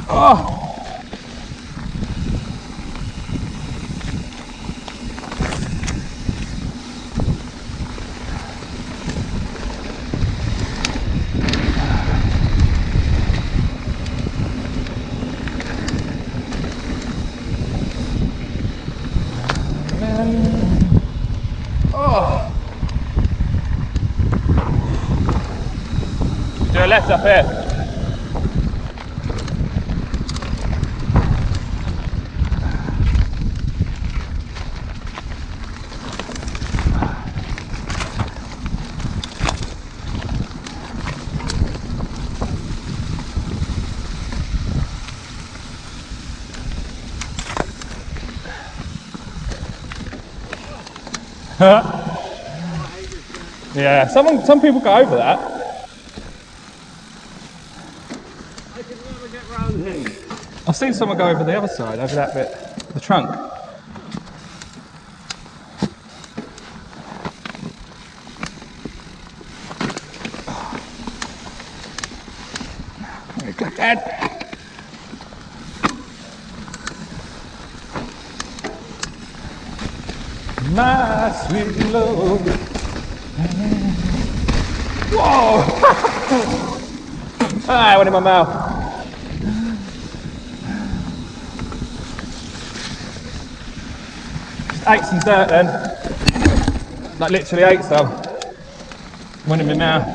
Oh! Do a left up here. Yeah, some people go over that. I can never get round here. I've seen someone go over the other side, over that bit, the trunk. Click that. My sweet love. Whoa! Ah, I went in my mouth. Just ate some dirt then. Like literally ate some. Went in my mouth.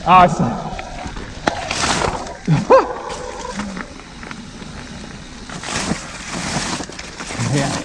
Ah, yeah.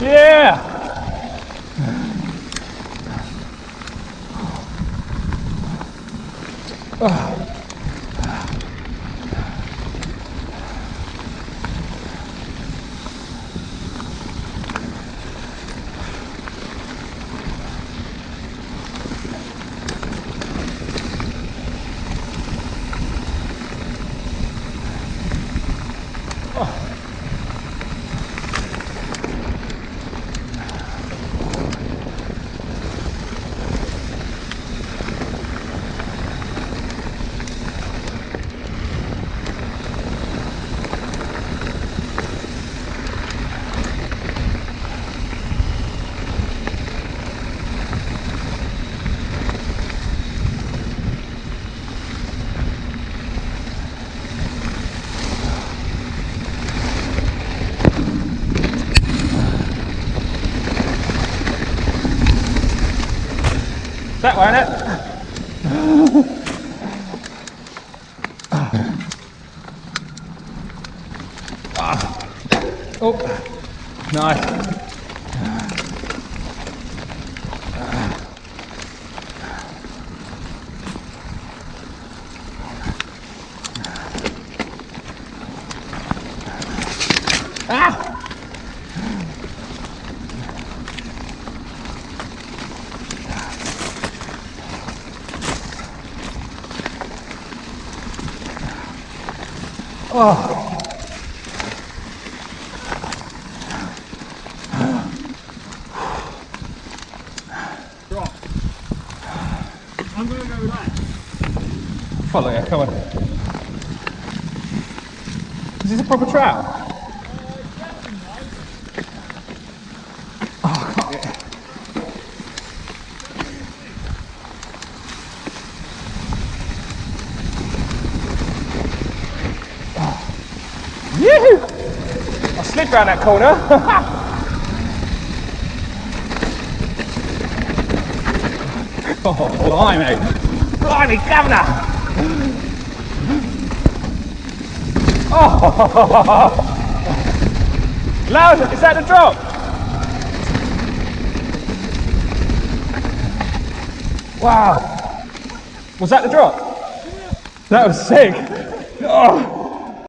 Yeah! That one, it? Oh, nice. Ah! Oh. Drop. I'm going to go left. Follow you, come on. Is this a proper trout? Oh, I can't get it. Yoo-hoo! I slid round that corner. Oh, blimey. Blimey, governor! Oh! Loud, is that the drop? Wow. Was that the drop? That was sick. Oh.